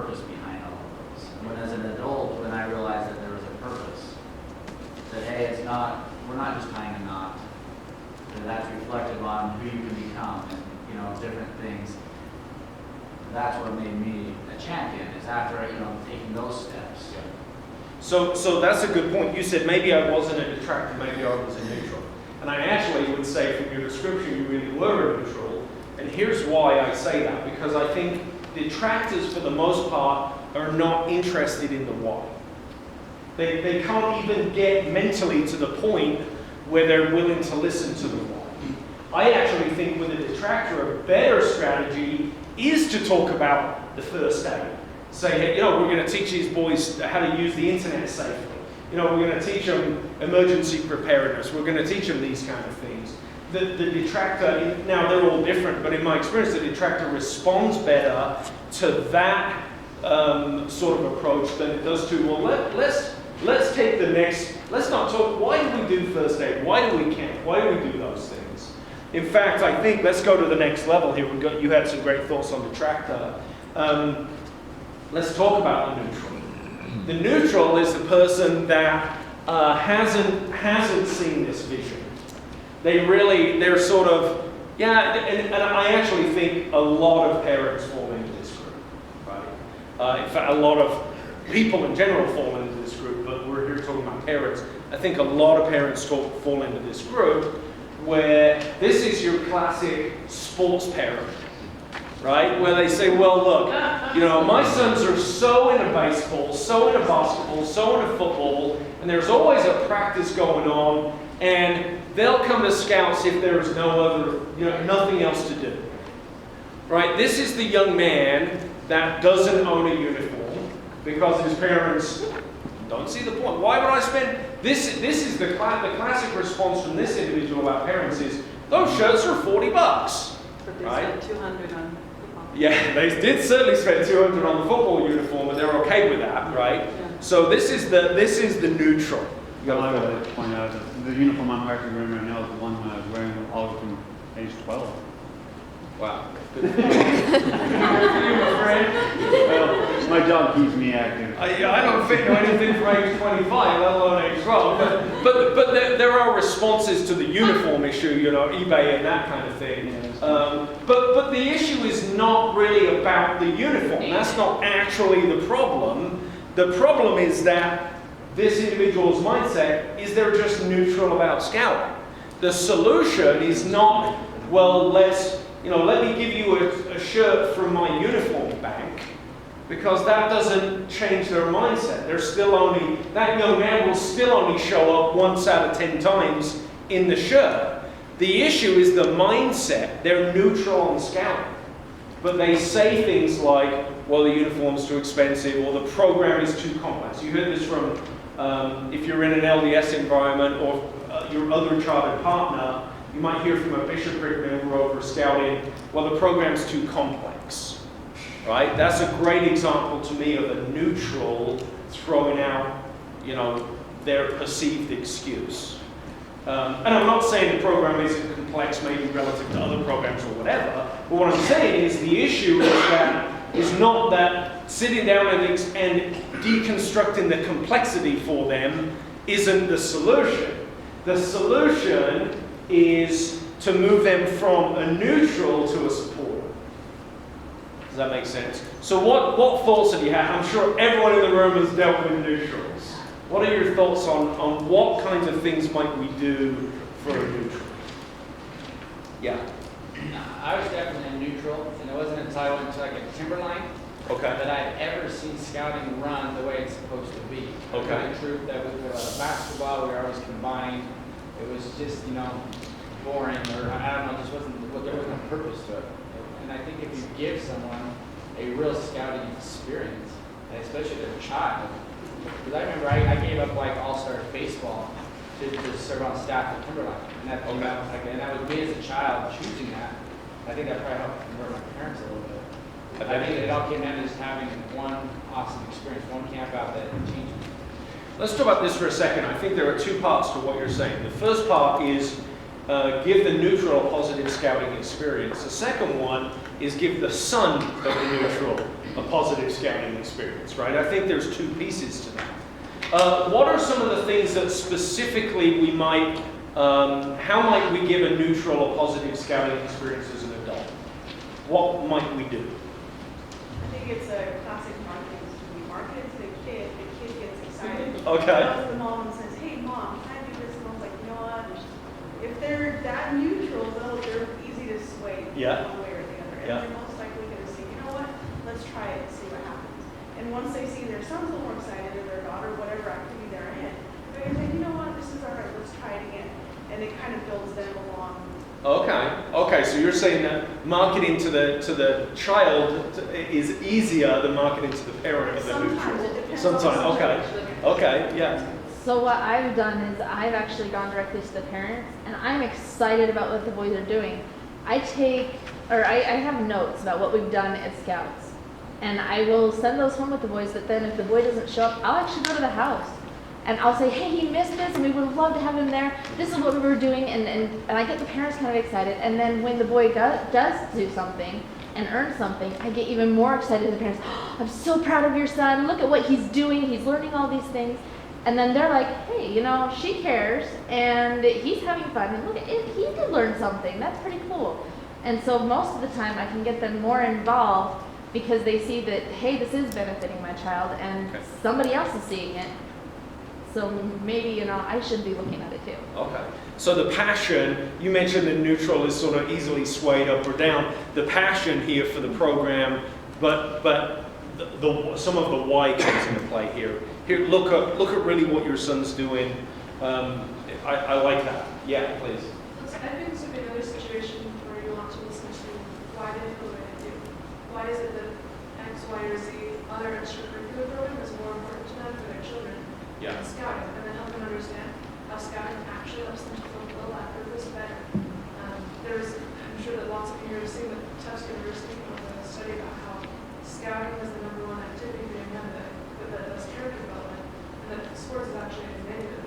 purpose behind all of those. And when as an adult, when I realized that there was a purpose, that hey, it's not, we're not just tying a knot, that that's reflective on who you can become and, you know, different things. That's what made me a champion, is after, you know, taking those steps. So that's a good point. You said maybe I wasn't a detractor, maybe I was a neutral. And I actually would say from your description you really were a neutral. And here's why I say that. Because I think detractors for the most part are not interested in the why. They can't even get mentally to the point where they're willing to listen to the why. I actually think with a detractor a better strategy is to talk about the first aid. Say, hey, you know, we're going to teach these boys how to use the internet safely. You know, we're going to teach them emergency preparedness. We're going to teach them these kind of things. The detractor, now they're all different, but in my experience, the detractor responds better to that sort of approach than it does to, well, let's take the next, let's not talk, why do we do first aid? Why do we camp? Why do we do those things? In fact, I think, let's go to the next level here. You had some great thoughts on detractor. Let's talk about the neutral. The neutral is the person that hasn't seen this vision. They're sort of, yeah, and I actually think a lot of parents fall into this group, right? In fact, a lot of people in general fall into this group, but we're here talking about parents. I think a lot of parents fall into this group where this is your classic sports parent, right? Where they say, well, look, you know, my sons are so into baseball, so into basketball, so into football, and there's always a practice going on, and they'll come to scouts if there's no other, you know, nothing else to do, right? This is the young man that doesn't own a uniform because his parents don't see the point. Why would I spend, this is the classic response from this individual about parents is, those shirts are $40. But they right? spent $200 on football. Yeah, they did certainly spend $200 on the football uniform, but they're okay with that, right? Yeah. So this is the neutral. Well, I would like to point out that the uniform I'm actually wearing right now is the one I was wearing all from age 12. Wow. Good for you, my friend. Well, my job keeps me active. I don't think know anything from age 25, let alone age 12. But there are responses to the uniform issue, you know, eBay and that kind of thing. But the issue is not really about the uniform. That's not actually the problem. The problem is that this individual's mindset is they're just neutral about scouting. The solution is not, well, let me give you a shirt from my uniform bank, because that doesn't change their mindset. That young man will still only show up once out of 10 times in the shirt. The issue is the mindset. They're neutral on scouting. But they say things like, well, the uniform's too expensive, or the program is too complex. You heard this from, if you're in an LDS environment or your other chartered partner, you might hear from a bishopric member over scouting, well, the program's too complex, right? That's a great example to me of a neutral throwing out, you know, their perceived excuse. And I'm not saying the program isn't complex, maybe relative to other programs or whatever, but what I'm saying is the issue is not that sitting down and deconstructing the complexity for them isn't the solution. The solution is to move them from a neutral to a supporter. Does that make sense? So what thoughts have you had? I'm sure everyone in the room has dealt with neutrals. What are your thoughts on what kinds of things might we do for a neutral? Yeah. I was definitely a neutral, and it wasn't until I went to like a timberline that I'd ever seen scouting run the way it's supposed to be. Okay. The troop that was basketball, we were always combined. It was just, you know, boring, or I don't know, there wasn't a purpose to it. And I think if you give someone a real scouting experience, and especially their child, because I remember I gave up like all-star baseball to serve on staff at Timberline, and that came out, and that was me as a child choosing that. I think that probably helped convert my parents a little bit. I think it all came down to just having one awesome experience, one camp out that changed me. Let's talk about this for a second. I think there are two parts to what you're saying. The first part is give the neutral a positive scouting experience. The second one is give the son of the neutral a positive scouting experience, right? I think there's two pieces to that. What are some of the things that specifically we might, how might we give a neutral a positive scouting experience as an adult? What might we do? I think it's a classic marketing. So we market it to the kid gets excited. Okay. Goes to the mom and says, hey mom, can I do this? And mom's like, you know what? If they're that neutral, though, they're easy to sway Yeah. one way or the other. And Yeah. they're most likely going to say, you know what? Let's try it and see what happens. And once they see their son's a little more excited or their daughter, whatever activity they're in, they're going to say, you know what? This is all right. Let's try it again. And it kind of builds them along. Okay, so you're saying that marketing to the child is easier than marketing to the parent of the Sometimes neutral. it depends Sometimes, on the okay. situation. Okay, yeah. So what I've done is I've actually gone directly to the parents, and I'm excited about what the boys are doing. I have notes about what we've done at Scouts, and I will send those home with the boys, but then if the boy doesn't show up, I'll actually go to the house. And I'll say, hey, he missed this, and we would love to have him there. This is what we were doing, and I get the parents kind of excited. And then when the boy does do something and earn something, I get even more excited than the parents. Oh, I'm so proud of your son. Look at what he's doing. He's learning all these things. And then they're like, hey, you know, she cares, and he's having fun. And look, he did learn something. That's pretty cool. And so most of the time, I can get them more involved because they see that, hey, this is benefiting my child, and Okay. somebody else is seeing it. So maybe, you know, I should be looking at it too. Okay. So the passion, you mentioned that neutral is sort of easily swayed up or down. The passion here for the program, but some of the why comes into play here. Here, look at really what your son's doing. I like that. Yeah, please. I think this would be another situation where you want to listen to why they feel the way they do. Why is it that X, Y, or Z other extracurricular program is more important to them for their children Yeah. than scouting, and then help them understand how scouting actually helps them to fulfill that purpose better. I'm sure that lots of you have seen that Tufts University was a study about how scouting is the #1 activity for young men that does character development, and that sports is actually a negative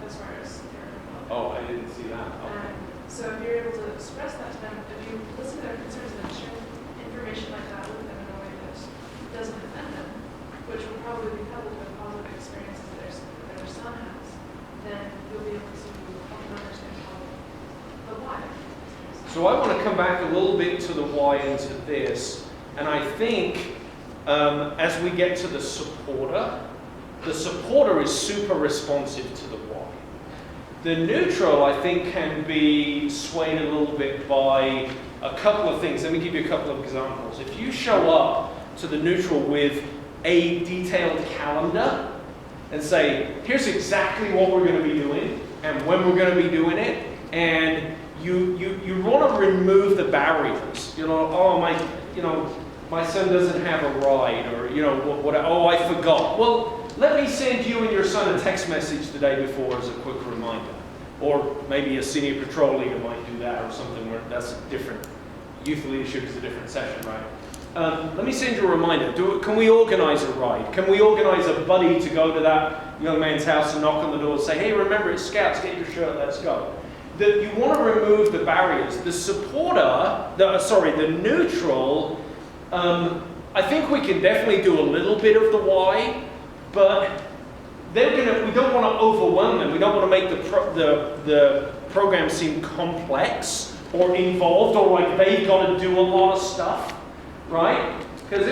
as far as character development. Oh, I didn't see that. Okay. So if you're able to express that to them, if you listen to their concerns and share information like that with them in a way that doesn't offend them, which will probably be coupled with positive experiences that their son has, then you'll be able to help them understand the why. So I want to come back a little bit to the why and to this, and I think as we get to the supporter is super responsive to the why. The neutral, I think, can be swayed a little bit by a couple of things. Let me give you a couple of examples. If you show up to the neutral with a detailed calendar and say, here's exactly what we're going to be doing and when we're going to be doing it, and you want to remove the barriers. You know, oh my son doesn't have a ride, or oh, I forgot. Well, let me send you and your son a text message the day before as a quick reminder. Or maybe a senior patrol leader might do that, or something where that's a different, youth leadership is a different session, right? Let me send you a reminder. Can we organize a ride? Can we organize a buddy to go to that young man's house and knock on the door and say, hey, remember, it's Scouts, get your shirt, let's go. You want to remove the barriers. The neutral, I think we can definitely do a little bit of the why, but we don't want to overwhelm them. We don't want to make the program seem complex or involved or like they've got to do a lot of stuff, right? Because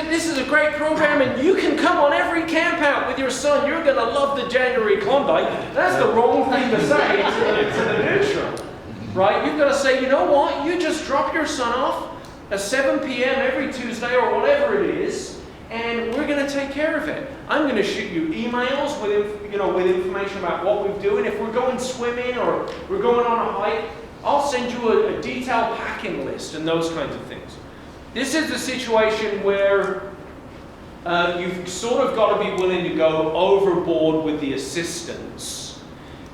this is a great program and you can come on every camp out with your son. You're going to love the January Klondike. That's the wrong thing to say to the neutral, right? You've got to say, you know what? You just drop your son off at 7 p.m. every Tuesday or whatever it is, and we're going to take care of it. I'm going to shoot you emails with information about what we're doing. If we're going swimming or we're going on a hike, I'll send you a detailed packing list and those kinds of things. This is the situation where you've sort of got to be willing to go overboard with the assistance.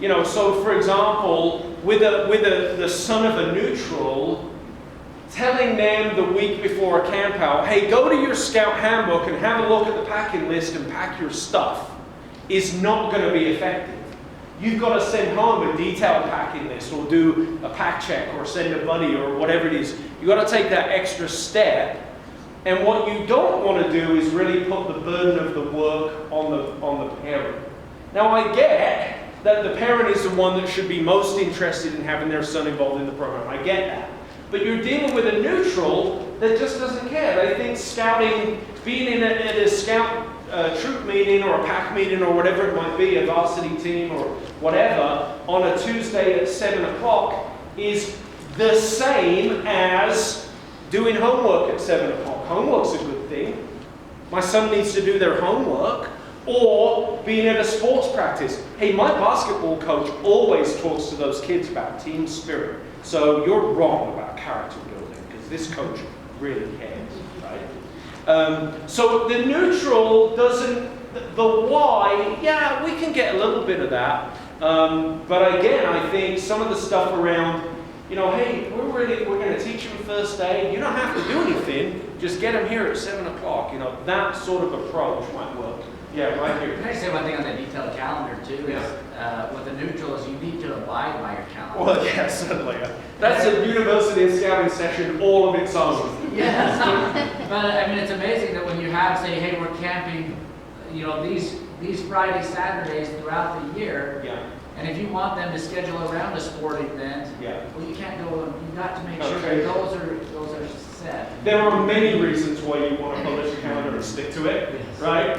So for example, with the son of a neutral, telling them the week before a camp out, hey, go to your Scout handbook and have a look at the packing list and pack your stuff is not going to be effective. you've got to send home a detailed packing list or do a pack check or send a buddy or whatever it is. You've got to take that extra step. And what you don't want to do is really put the burden of the work on the parent. Now I get that the parent is the one that should be most interested in having their son involved in the program. I get that. But you're dealing with a neutral that just doesn't care. They think scouting, being at a scout troop meeting or a pack meeting or whatever it might be, a varsity team or whatever, on a Tuesday at 7 o'clock is the same as doing homework at 7 o'clock. Homework's a good thing. My son needs to do their homework. Or being at a sports practice. Hey, my basketball coach always talks to those kids about team spirit. So you're wrong about character building because this coach really cares, right? So the neutral doesn't, the why, yeah, we can get a little bit of that. But again, I think some of the stuff around, you know, hey, we're going to teach them first aid. You don't have to do anything. Just get them here at 7 o'clock. You know, that sort of approach might work. Yeah, right here. Can I say one thing on the detailed calendar too? Yeah. Is, with the neutral is you need to abide by your calendar. Well, yeah, certainly. That's a university and scouting session all of its own. Yes. But I mean, it's amazing that when you have, say, hey, we're camping, you know, these Friday, Saturdays throughout the year, Yeah. and if you want them to schedule around a sport event, Yeah. well, you can't go. You've got to make sure Okay. that those are set. There are many reasons why you want to publish a calendar and stick to it, Yes. right?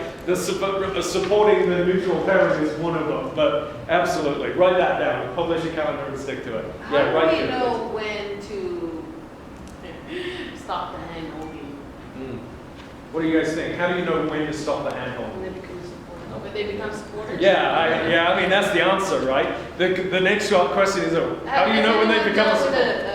Supporting the neutral parent is one of them, but absolutely, write that down. Publish a calendar and stick to it. Yeah, How right do here. we know when to stop the hand-holding Mm. What do you guys think? How do you know when to stop the handhold? when they become supporters? When they become supporters? I mean, that's the answer, right? The next question is, how do you know when they become a With supporter?